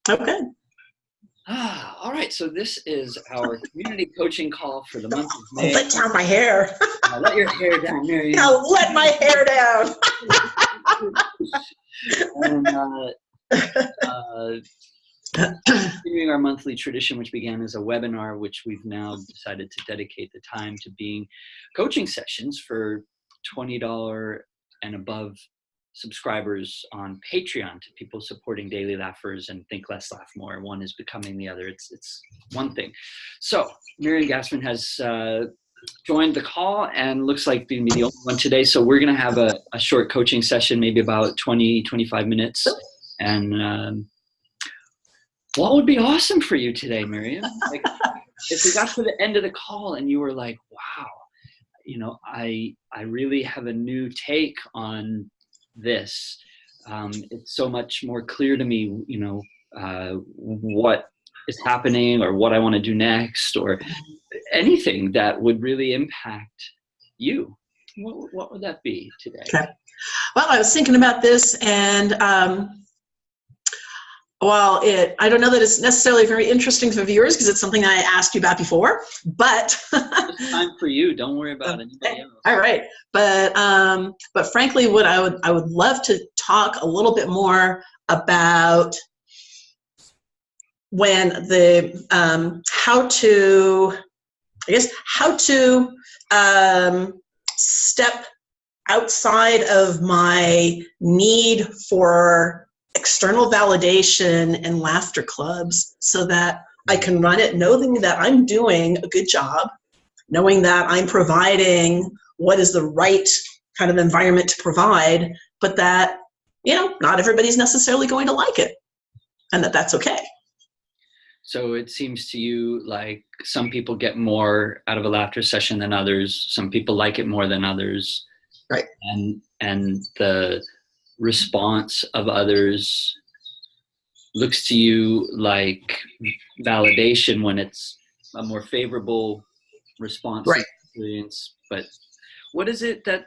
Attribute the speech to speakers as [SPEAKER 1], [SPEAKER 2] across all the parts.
[SPEAKER 1] Okay.
[SPEAKER 2] All right. So this is our community coaching call for the month of
[SPEAKER 1] I'll
[SPEAKER 2] May.
[SPEAKER 1] let down my hair.
[SPEAKER 2] Let your hair down, Miriam.
[SPEAKER 1] I'll let my hair down.
[SPEAKER 2] And, continuing our monthly tradition, which began as a webinar, which we've now decided to dedicate the time to being coaching sessions for $20 and above subscribers on Patreon, to people supporting Daily Laughers and Think Less, Laugh More. One is becoming the other. It's one thing. So Miriam Gassman has joined the call and looks like being the only one today. So we're going to have a short coaching session, maybe about 20, 25 minutes. And what would be awesome for you today, Miriam? Like, if we got to the end of the call and you were like, wow, you know, I really have a new take on this. It's so much more clear to me, you know, what is happening or what I want to do next, or anything that would really impact you. What would that be today?
[SPEAKER 1] Okay. Well, I was thinking about this, and well, I don't know that it's necessarily very interesting for viewers because it's something I asked you about before, but
[SPEAKER 2] it's time for you. Don't worry about anybody else.
[SPEAKER 1] All right. But frankly, what I would love to talk a little bit more about when the how to step outside of my need for external validation and laughter clubs so that I can run it knowing that I'm doing a good job, knowing that I'm providing what is the right kind of environment to provide, but that, you know, not everybody's necessarily going to like it, and that's okay.
[SPEAKER 2] So it seems to you like some people get more out of a laughter session than others. Some people like it more than others.
[SPEAKER 1] Right.
[SPEAKER 2] And the response of others looks to you like validation when it's a more favorable response.
[SPEAKER 1] Right.
[SPEAKER 2] Experience. But what is it that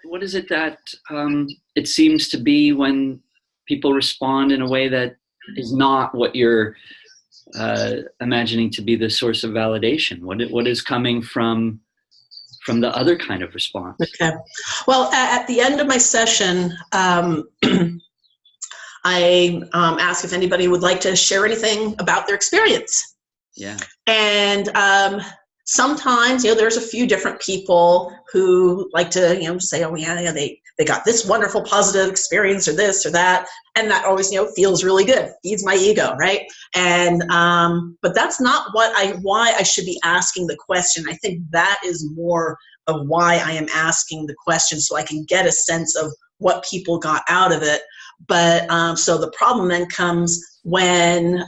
[SPEAKER 2] it seems to be when people respond in a way that is not what you're imagining to be the source of validation? What is coming from the other kind of response?
[SPEAKER 1] Okay. Well, at the end of my session, I ask if anybody would like to share anything about their experience.
[SPEAKER 2] Yeah.
[SPEAKER 1] And sometimes, you know, there's a few different people who like to, you know, say, oh yeah, they got this wonderful positive experience or this or that. And that always, you know, feels really good, feeds my ego, right? And, but that's not why I should be asking the question. I think that is more of why I am asking the question, so I can get a sense of what people got out of it. But so the problem then comes when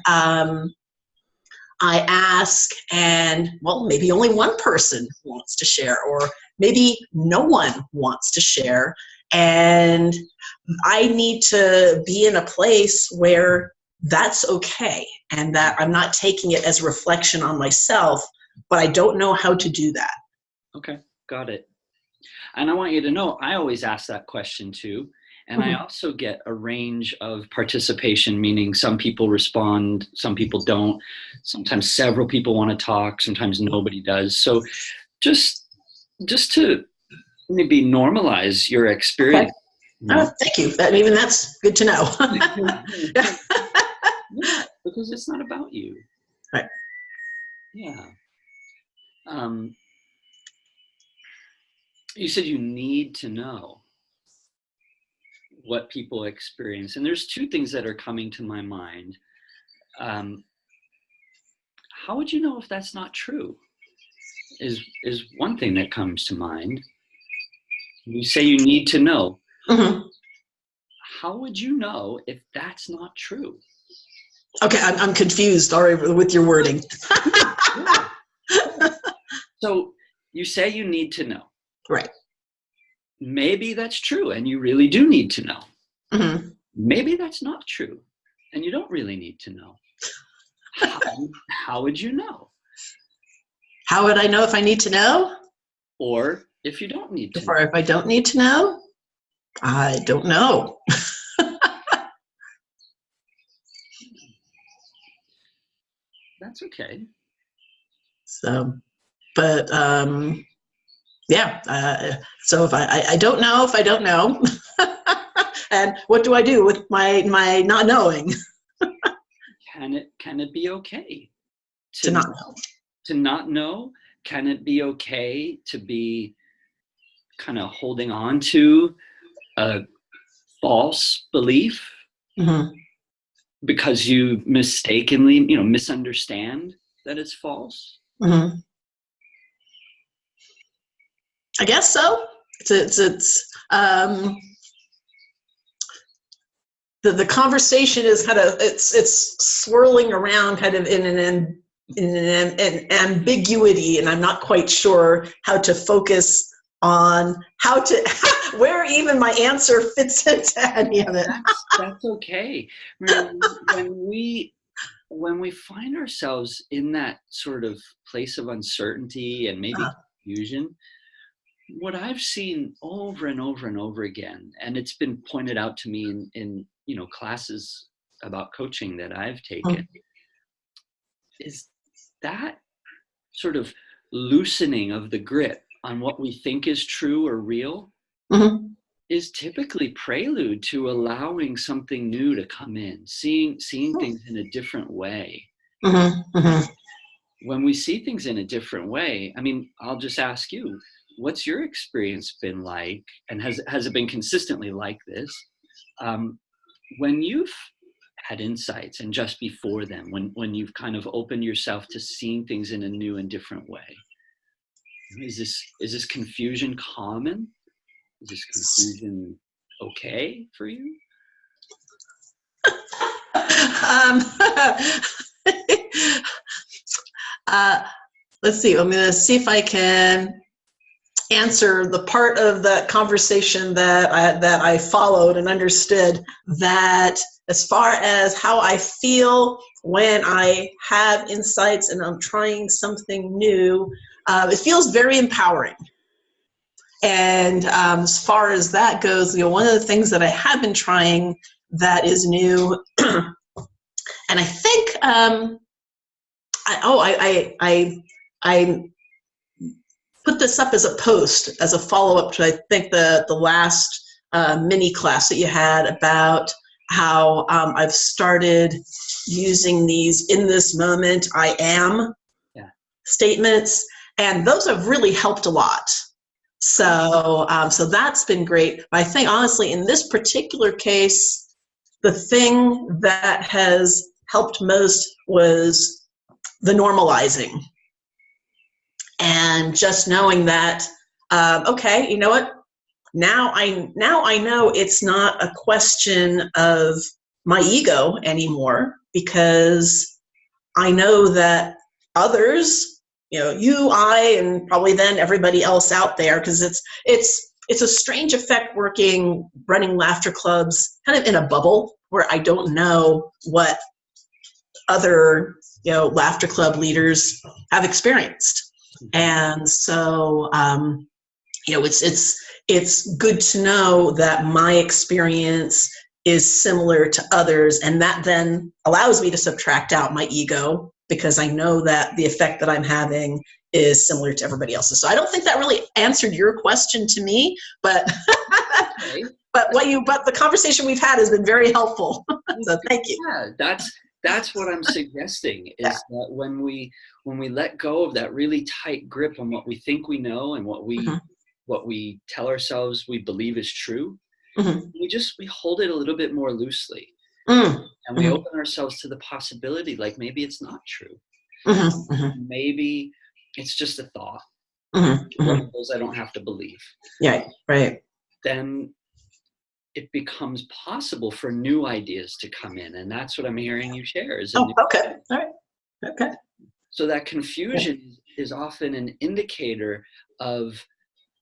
[SPEAKER 1] I ask and, well, maybe only one person wants to share, or maybe no one wants to share. And I need to be in a place where that's okay, and that I'm not taking it as a reflection on myself, but I don't know how to do that.
[SPEAKER 2] Okay, got it. And I want you to know, I always ask that question too. And I also get a range of participation, meaning some people respond, some people don't. Sometimes several people want to talk, sometimes nobody does. So just to maybe normalize your experience.
[SPEAKER 1] Okay. Oh, thank you. Even that's good to know.
[SPEAKER 2] Yeah, because it's not about you.
[SPEAKER 1] Right.
[SPEAKER 2] Yeah. You said you need to know what people experience. And there's two things that are coming to my mind. How would you know if that's not true? Is one thing that comes to mind. You say you need to know.
[SPEAKER 1] Mm-hmm.
[SPEAKER 2] How would you know if that's not true?
[SPEAKER 1] Okay, I'm confused already with your wording.
[SPEAKER 2] So you say you need to know.
[SPEAKER 1] Right.
[SPEAKER 2] Maybe that's true and you really do need to know.
[SPEAKER 1] Mm-hmm.
[SPEAKER 2] Maybe that's not true and you don't really need to know. How would you know?
[SPEAKER 1] How would I know if I need to know?
[SPEAKER 2] Or if you don't need to know?
[SPEAKER 1] Or if I don't need to know? I don't know.
[SPEAKER 2] That's okay.
[SPEAKER 1] So, but yeah. So if I don't know if I don't know, and what do I do with my not knowing?
[SPEAKER 2] Can it be okay
[SPEAKER 1] To
[SPEAKER 2] to
[SPEAKER 1] not know.
[SPEAKER 2] to not know? Can it be okay to be kind of holding on to a false belief
[SPEAKER 1] Mm-hmm.
[SPEAKER 2] because you mistakenly, misunderstand that it's false?
[SPEAKER 1] Mm-hmm. I guess so. The conversation is kind of it's swirling around kind of in an ambiguity, and I'm not quite sure how to focus on how to where even my answer fits into any of it.
[SPEAKER 2] That's okay. When we find ourselves in that sort of place of uncertainty and maybe confusion, what I've seen over and over and over again, and it's been pointed out to me in classes about coaching that I've taken, is that sort of loosening of the grip on what we think is true or real
[SPEAKER 1] Mm-hmm.
[SPEAKER 2] is typically prelude to allowing something new to come in, seeing things in a different way.
[SPEAKER 1] Mm-hmm. Mm-hmm.
[SPEAKER 2] When we see things in a different way, I mean, I'll just ask you, what's your experience been like, and has it been consistently like this, when you've had insights and just before them, when you've kind of opened yourself to seeing things in a new and different way? Is this confusion common? Is this confusion okay for you?
[SPEAKER 1] Um, let's see. I'm going to see if I can answer the part of that conversation that I followed and understood. That as far as how I feel when I have insights and I'm trying something new, it feels very empowering. And as far as that goes, one of the things that I have been trying that is new, and I think I put this up as a post, as a follow-up to, I think, the last mini class that you had about how I've started using these "in this moment, I am" statements, and those have really helped a lot. So that's been great. But I think, honestly, in this particular case, the thing that has helped most was the normalizing. And just knowing that, okay, you know what? Now I know it's not a question of my ego anymore, because I know that others, you, I, and probably then everybody else out there, because it's a strange effect running laughter clubs kind of in a bubble where I don't know what other laughter club leaders have experienced. And so it's good to know that my experience is similar to others, and that then allows me to subtract out my ego, because I know that the effect that I'm having is similar to everybody else's. So I don't think that really answered your question to me, but
[SPEAKER 2] Okay.
[SPEAKER 1] but the conversation we've had has been very helpful. So thank you.
[SPEAKER 2] Yeah, that's what I'm suggesting, is that when we let go of that really tight grip on what we think we know and what we tell ourselves we believe is true, we hold it a little bit more loosely, and we open ourselves to the possibility, like maybe it's not true. Maybe it's just a thought. One of those I don't have to believe.
[SPEAKER 1] Yeah, right.
[SPEAKER 2] Then it becomes possible for new ideas to come in, and that's what I'm hearing you share.
[SPEAKER 1] Okay, all right, okay.
[SPEAKER 2] So that confusion is often an indicator of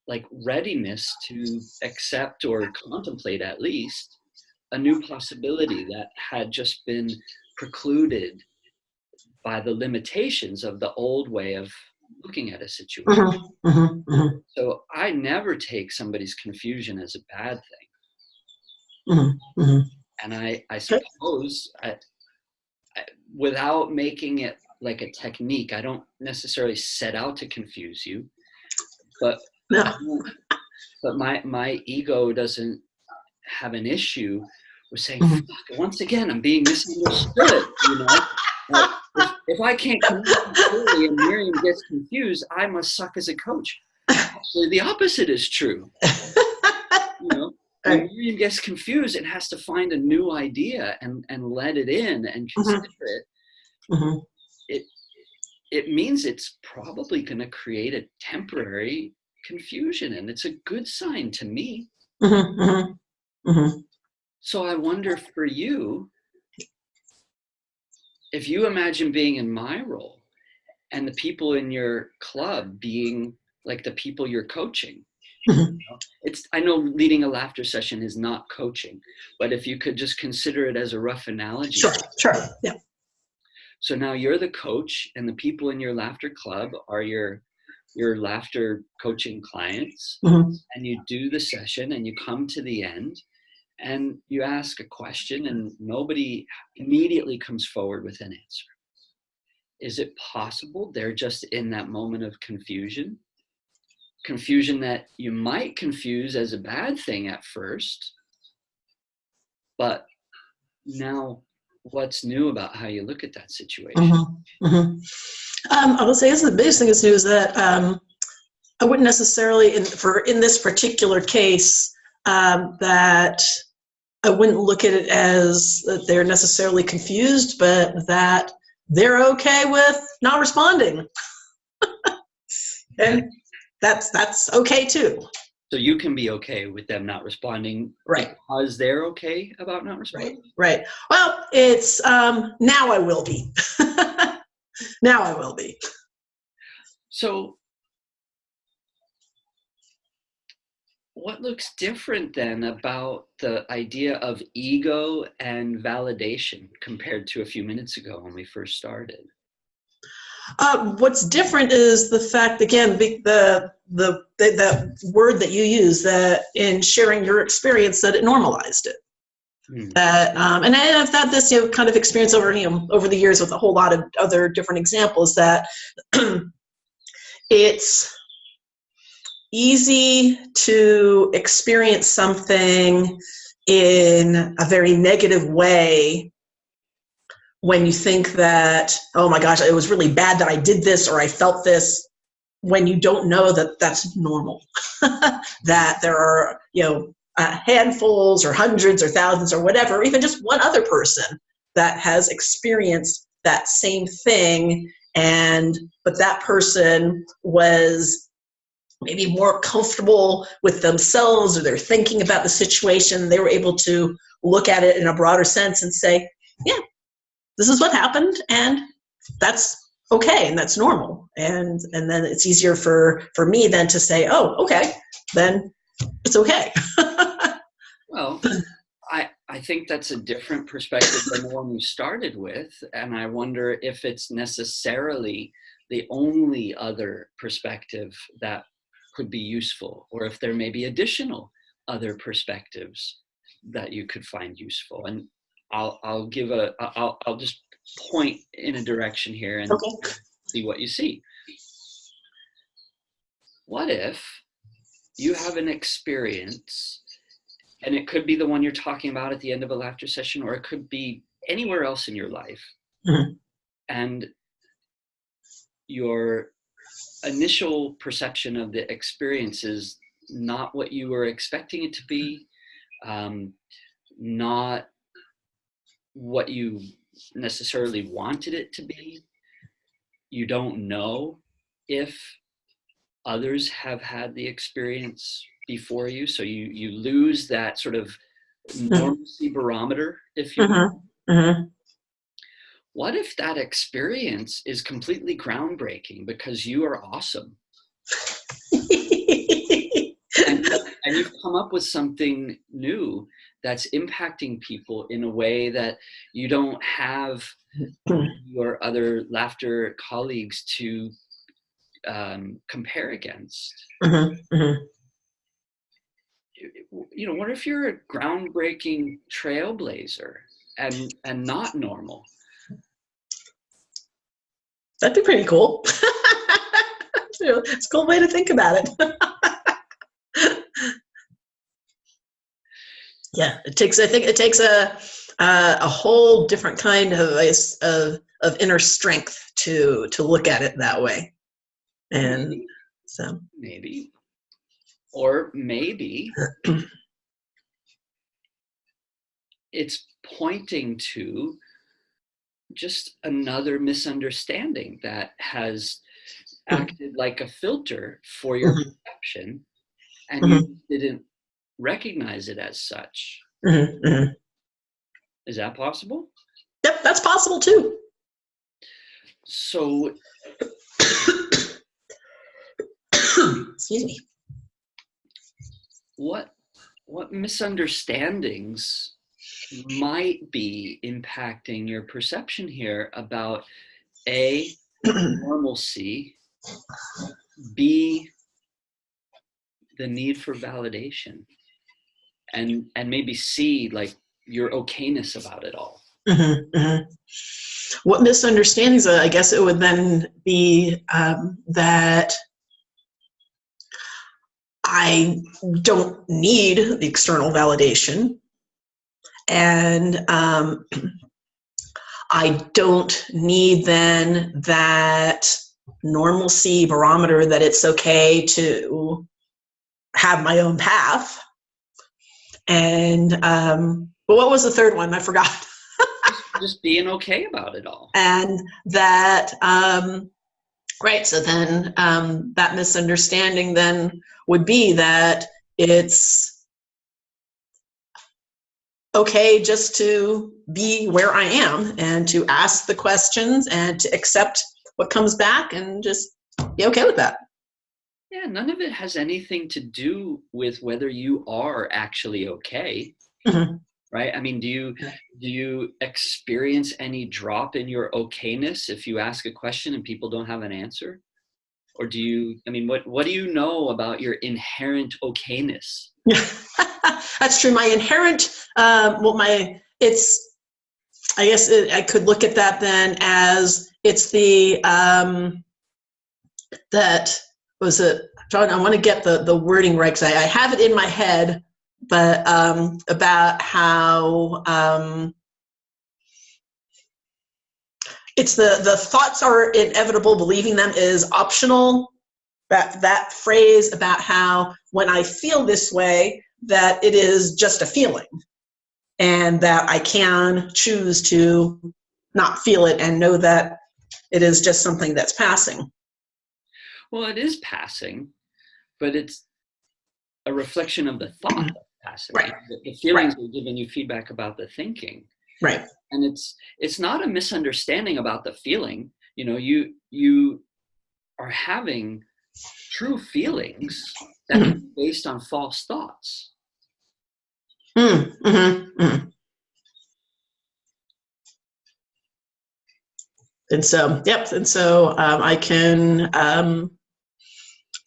[SPEAKER 2] like readiness to accept or contemplate, at least, a new possibility that had just been precluded by the limitations of the old way of looking at a situation. So I never take somebody's confusion as a bad thing. And I suppose, without making it like a technique. I don't necessarily set out to confuse you, but
[SPEAKER 1] No.
[SPEAKER 2] but my ego doesn't have an issue with saying,
[SPEAKER 1] Mhm.
[SPEAKER 2] fuck, once again, I'm being misunderstood, you know? Like, if I can't communicate clearly and Miriam gets confused, I must suck as a coach. Actually, the opposite is true. You know, when
[SPEAKER 1] Right.
[SPEAKER 2] Miriam gets confused, it has to find a new idea and let it in and consider it.
[SPEAKER 1] Mhm.
[SPEAKER 2] It means it's probably going to create a temporary confusion, and it's a good sign to me.
[SPEAKER 1] Mhm. Mhm. Mhm.
[SPEAKER 2] So I wonder for you, if you imagine being in my role and the people in your club being like the people you're coaching.
[SPEAKER 1] Mhm.
[SPEAKER 2] I know leading a laughter session is not coaching, but if you could just consider it as a rough analogy.
[SPEAKER 1] Sure. Sure. Yeah.
[SPEAKER 2] So now you're the coach and the people in your laughter club are your laughter coaching clients,
[SPEAKER 1] Mhm.
[SPEAKER 2] and you do the session and you come to the end and you ask a question and nobody immediately comes forward with an answer. Is it possible they're just in that moment of confusion that you might confuse as a bad thing at first, but now what's new about how you look at that situation?
[SPEAKER 1] Mm-hmm. Mm-hmm. I would say the biggest thing is new is that I wouldn't necessarily, in this particular case, that I wouldn't look at it as that they're necessarily confused, but that they're okay with not responding, and that's okay too.
[SPEAKER 2] So you can be okay with them not responding,
[SPEAKER 1] Right.
[SPEAKER 2] Because they're okay about not
[SPEAKER 1] Right.
[SPEAKER 2] responding?
[SPEAKER 1] Right. Well, it's now I will be. Now I will be.
[SPEAKER 2] So what looks different then about the idea of ego and validation compared to a few minutes ago when we first started?
[SPEAKER 1] What's different is the fact, again, the word that you use, that in sharing your experience, that it normalized it. That and I've had this kind of experience over the years with a whole lot of other different examples, that it's easy to experience something in a very negative way when you think that, oh my gosh, it was really bad that I did this or I felt this, when you don't know that that's normal. That there are handfuls or hundreds or thousands or whatever, even just one other person that has experienced that same thing, but that person was maybe more comfortable with themselves, or they're thinking about the situation. They were able to look at it in a broader sense and say, yeah, this is what happened, and that's okay, and that's normal. And then it's easier for me then to say, oh, okay, then it's okay.
[SPEAKER 2] Well, I think that's a different perspective than the one we started with. And I wonder if it's necessarily the only other perspective that could be useful, or if there may be additional other perspectives that you could find useful. And I'll just point in a direction here and
[SPEAKER 1] Okay.
[SPEAKER 2] see what you see. What if you have an experience, and it could be the one you're talking about at the end of a laughter session, or it could be anywhere else in your life.
[SPEAKER 1] Mm-hmm.
[SPEAKER 2] And your initial perception of the experience is not what you were expecting it to be, not what you necessarily wanted it to be. You don't know if others have had the experience before you, so you lose that sort of normalcy barometer, if you will.
[SPEAKER 1] Mm-hmm. Mm-hmm.
[SPEAKER 2] What if that experience is completely groundbreaking because you are awesome? and you've come up with something new that's impacting people in a way that you don't have your other laughter colleagues to compare against.
[SPEAKER 1] Mm-hmm. Mm-hmm.
[SPEAKER 2] What if you're a groundbreaking trailblazer and not normal?
[SPEAKER 1] That'd be pretty cool. It's a cool way to think about it. Yeah, it takes. I think it takes a whole different kind of inner strength to look at it that way, and
[SPEAKER 2] Maybe.
[SPEAKER 1] so
[SPEAKER 2] Maybe. Or maybe it's pointing to just another misunderstanding that has acted like a filter for your
[SPEAKER 1] Mhm.
[SPEAKER 2] perception, and
[SPEAKER 1] Mhm.
[SPEAKER 2] you didn't recognize it as such.
[SPEAKER 1] Mhm. Mhm.
[SPEAKER 2] Is that possible?
[SPEAKER 1] Yep, that's possible too.
[SPEAKER 2] So
[SPEAKER 1] Excuse me.
[SPEAKER 2] what misunderstandings might be impacting your perception here about A, normalcy, B, the need for validation, and maybe C, like your okayness about it all.
[SPEAKER 1] Mhm. Mhm. What misunderstandings? I guess it would then be that I don't need the external validation, and I don't need then that normalcy barometer that it's okay to have my own path. And but what was the third one? I forgot.
[SPEAKER 2] Just being okay about it all.
[SPEAKER 1] And that right. So then that misunderstanding then would be that it's okay just to be where I am and to ask the questions and to accept what comes back and just be okay with that.
[SPEAKER 2] Yeah, none of it has anything to do with whether you are actually okay,
[SPEAKER 1] Mhm.
[SPEAKER 2] right? I mean, do you experience any drop in your okayness if you ask a question and people don't have an answer? Or do you, I mean, what do you know about your inherent okayness?
[SPEAKER 1] That's true. My inherent, it's, I guess I could look at that then as it's the, that was it, John, I want to get the wording right because I have it in my head, but about how it's the thoughts are inevitable, believing them is optional. That phrase about how when I feel this way, that it is just a feeling, and that I can choose to not feel it and know that it is just something that's passing.
[SPEAKER 2] Well, it is passing, but it's a reflection of the thought that's passing.
[SPEAKER 1] Right,
[SPEAKER 2] The feelings
[SPEAKER 1] right,
[SPEAKER 2] are giving you feedback about the thinking.
[SPEAKER 1] right.
[SPEAKER 2] And it's not a misunderstanding about the feeling. You know, you are having true feelings that can
[SPEAKER 1] Mm-hmm.
[SPEAKER 2] be based on false thoughts.
[SPEAKER 1] Mm-hmm. Mm-hmm. And so, yep. And so I can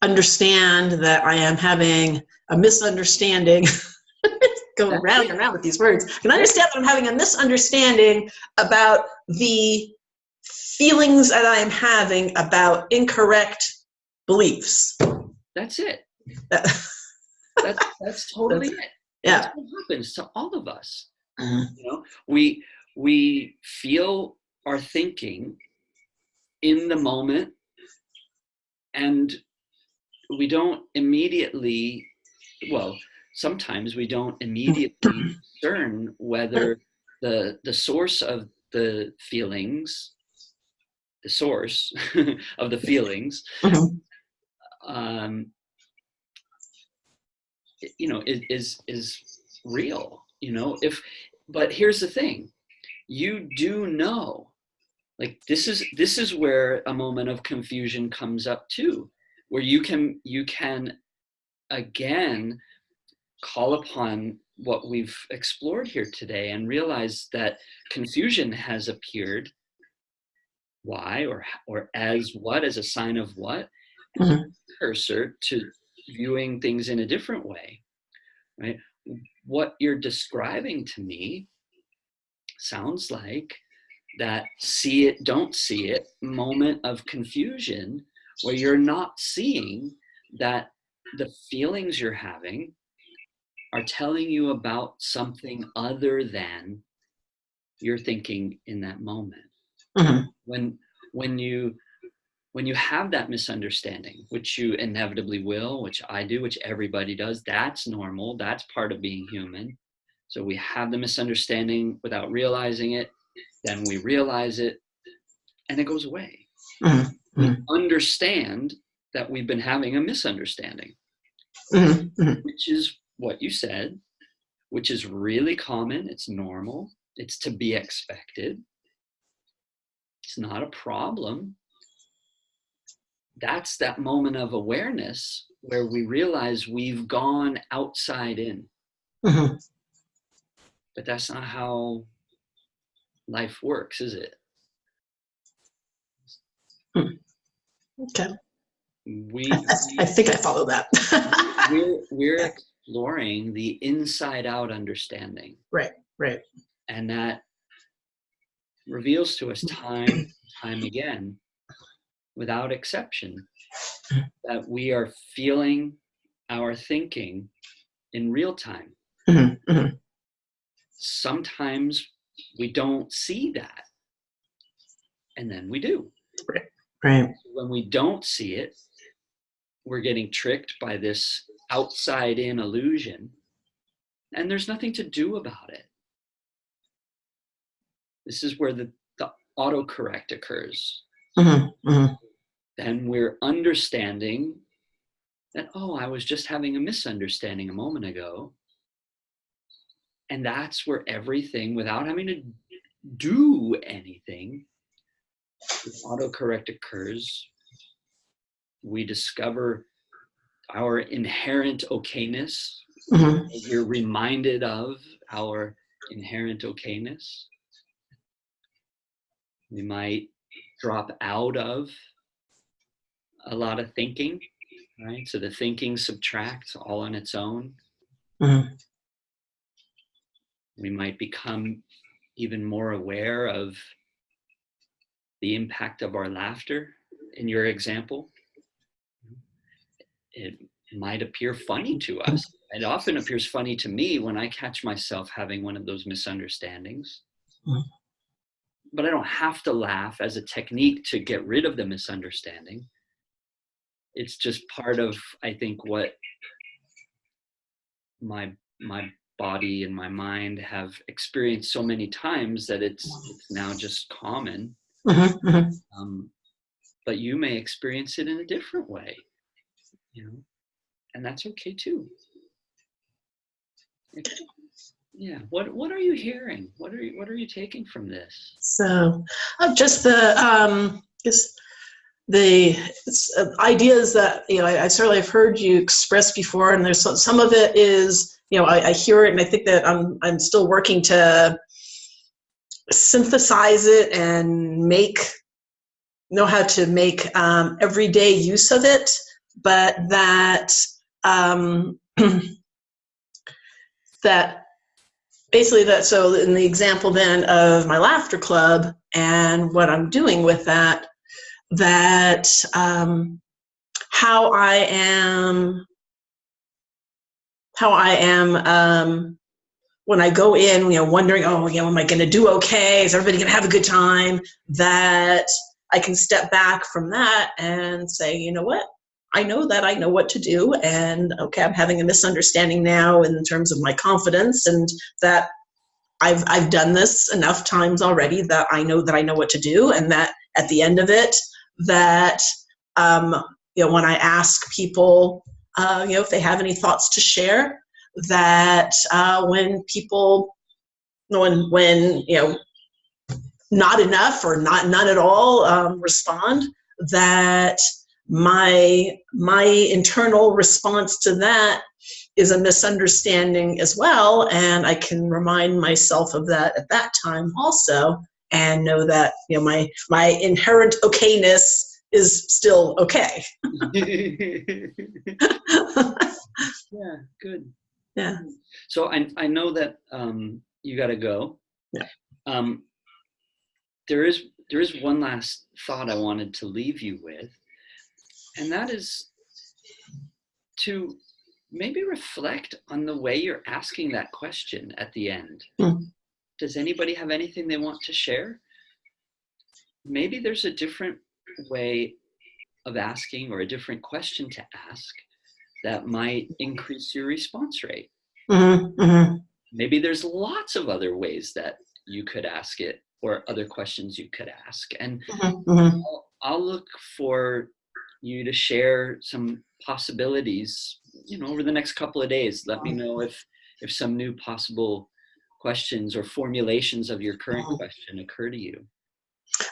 [SPEAKER 1] understand that I am having a misunderstanding. Going
[SPEAKER 2] That's
[SPEAKER 1] round
[SPEAKER 2] it.
[SPEAKER 1] and round with these words. I can
[SPEAKER 2] Yeah,
[SPEAKER 1] understand that I'm having a misunderstanding about the feelings that I am having about incorrect beliefs.
[SPEAKER 2] that's it.
[SPEAKER 1] That,
[SPEAKER 2] That's totally it. That's
[SPEAKER 1] yeah.
[SPEAKER 2] what happens to all of us.
[SPEAKER 1] Mm-hmm.
[SPEAKER 2] You know, we feel our thinking in the moment, and we don't immediately, well, sometimes we don't immediately discern whether the source of the feelings, the source of the feelings,
[SPEAKER 1] Mm-hmm.
[SPEAKER 2] um, you know, is real. You know, if, but here's the thing, you do know, like this is where a moment of confusion comes up too, where you can again call upon what we've explored here today and realize that confusion has appeared. Why? Or as what? As a sign of what? As a
[SPEAKER 1] Mm-hmm.
[SPEAKER 2] precursor to viewing things in a different way, right? What you're describing to me sounds like that see it, don't see it moment of confusion where you're not seeing that the feelings you're having are telling you about something other than you're thinking in that moment.
[SPEAKER 1] Mm-hmm.
[SPEAKER 2] When you have that misunderstanding, which you inevitably will, which I do, which everybody does, that's normal. That's part of being human. So we have the misunderstanding without realizing it. Then we realize it and it goes away.
[SPEAKER 1] Mm-hmm.
[SPEAKER 2] We understand that we've been having a misunderstanding,
[SPEAKER 1] Mm-hmm.
[SPEAKER 2] which is what you said, which is really common. It's normal. It's to be expected. It's not a problem. That's that moment of awareness where we realize we've gone outside in.
[SPEAKER 1] Mm-hmm.
[SPEAKER 2] But that's not how life works, is it?
[SPEAKER 1] Okay.
[SPEAKER 2] We
[SPEAKER 1] I think I follow that.
[SPEAKER 2] we're exploring the inside out understanding.
[SPEAKER 1] Right.
[SPEAKER 2] And that reveals to us time and time again, without exception, that we are feeling our thinking in real time.
[SPEAKER 1] Mm-hmm. Mm-hmm.
[SPEAKER 2] Sometimes we don't see that, and then we do.
[SPEAKER 1] Right.
[SPEAKER 2] When we don't see it, we're getting tricked by this outside in illusion, and there's nothing to do about it. This is where the autocorrect occurs.
[SPEAKER 1] Mm-hmm. Mm-hmm.
[SPEAKER 2] Then we're understanding that, oh, I was just having a misunderstanding a moment ago. And that's where everything, without having to do anything, the autocorrect occurs. We discover our inherent okayness.
[SPEAKER 1] Mm-hmm.
[SPEAKER 2] We're reminded of our inherent okayness. We might drop out of a lot of thinking, right? So the thinking subtracts all on its own.
[SPEAKER 1] Mm-hmm.
[SPEAKER 2] We might become even more aware of the impact of our laughter. In your example, it might appear funny to us. It often appears funny to me when I catch myself having one of those misunderstandings.
[SPEAKER 1] Mm-hmm.
[SPEAKER 2] But I don't have to laugh as a technique to get rid of the misunderstanding. It's just part of, I think, what my body and my mind have experienced so many times that it's now just common.
[SPEAKER 1] Mm-hmm. Mm-hmm.
[SPEAKER 2] But you may experience it in a different way, and that's okay too. Yeah. What are you hearing? What are you taking from this?
[SPEAKER 1] So, just the ideas that I certainly have heard you express before, and there's some of it is I hear it, and I think that I'm still working to synthesize it and know how to make everyday use of it, but that that basically so in the example then of my laughter club and what I'm doing with that how I am when I go in, wondering, am I going to do okay? Is everybody going to have a good time? That I can step back from that and say, you know what? I know that I know what to do, and okay, I'm having a misunderstanding now in terms of my confidence, and that I've done this enough times already that I know what to do, and that at the end of it, that when I ask people, if they have any thoughts to share, that when people, when not enough or none at all respond, that my internal response to that is a misunderstanding as well, and I can remind myself of that at that time also, and know that my inherent okayness is still okay.
[SPEAKER 2] Yeah, good.
[SPEAKER 1] Yeah.
[SPEAKER 2] So I know that you got to go.
[SPEAKER 1] Yeah.
[SPEAKER 2] there is one last thought I wanted to leave you with, and that is to maybe reflect on the way you're asking that question at the end.
[SPEAKER 1] Mm.
[SPEAKER 2] Does anybody have anything they want to share? Maybe there's a different way of asking or a different question to ask that might increase your response rate.
[SPEAKER 1] Mm-hmm. Mm-hmm.
[SPEAKER 2] Maybe there's lots of other ways that you could ask it or other questions you could ask. And
[SPEAKER 1] Mm-hmm.
[SPEAKER 2] I'll look for you to share some possibilities, over the next couple of days. Let me know if some new possible questions or formulations of your current question occur to you.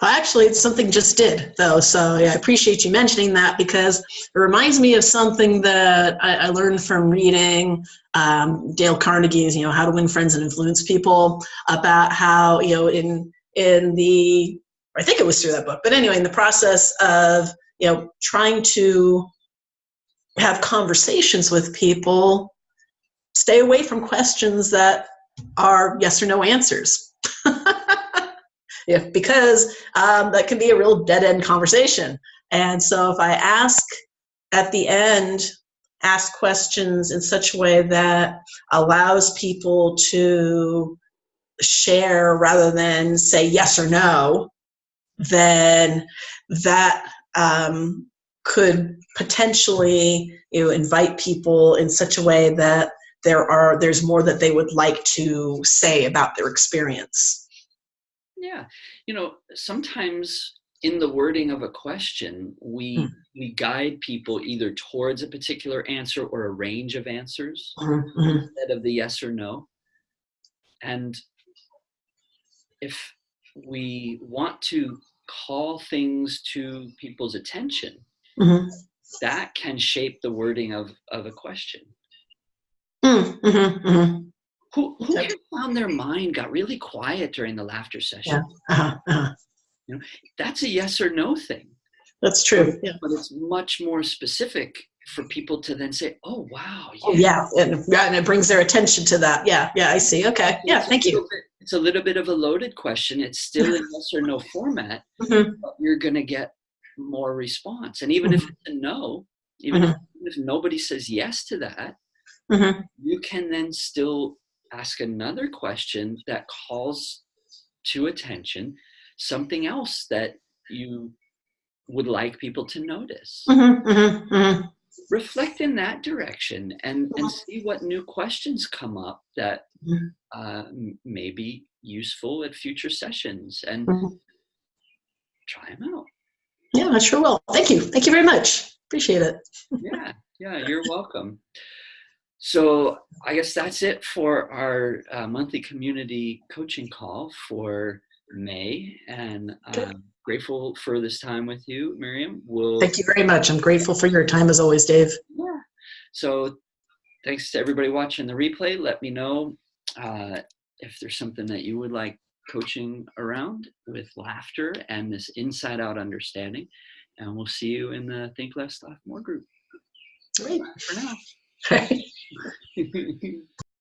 [SPEAKER 1] Well, actually, it's something just did, though. So yeah, I appreciate you mentioning that, because it reminds me of something that I learned from reading Dale Carnegie's, How to Win Friends and Influence People, about how, in the, I think it was through that book, but anyway, in the process of, trying to have conversations with people, stay away from questions that are yes or no answers. Because that can be a real dead-end conversation. And so if I at the end, ask questions in such a way that allows people to share rather than say yes or no, then that could potentially invite people in such a way that there's more that they would like to say about their experience.
[SPEAKER 2] Yeah. Sometimes in the wording of a question, we guide people either towards a particular answer or a range of answers instead of the yes or no. And if we want to call things to people's attention, that can shape the wording of a question. Who here found their mind got really quiet during the laughter session?
[SPEAKER 1] Yeah.
[SPEAKER 2] That's a yes or no thing.
[SPEAKER 1] That's true.
[SPEAKER 2] But it's much more specific for people to then say, "Oh, wow." Yeah.
[SPEAKER 1] Oh, yeah. And it brings their attention to that. Yeah. I see. Okay. Yeah. Thank you.
[SPEAKER 2] It's a little bit of a loaded question. It's still in yes or no format, but you're going to get more response. And even if it's a no, even if nobody says yes to that, you can then still ask another question that calls to attention something else that you would like people to notice. Reflect in that direction and see what new questions come up that may be useful at future sessions, and try them out.
[SPEAKER 1] Yeah, I sure will. Thank you. Thank you very much. Appreciate it.
[SPEAKER 2] Yeah, you're welcome. So I guess that's it for our monthly community coaching call for May, and grateful for this time with you, Miriam.
[SPEAKER 1] Thank you very much. I'm grateful for your time as always, Dave.
[SPEAKER 2] Yeah. So thanks to everybody watching the replay. Let me know if there's something that you would like coaching around with laughter and this inside out understanding. And we'll see you in the Think Less, Laugh More group.
[SPEAKER 1] Great.
[SPEAKER 2] For now.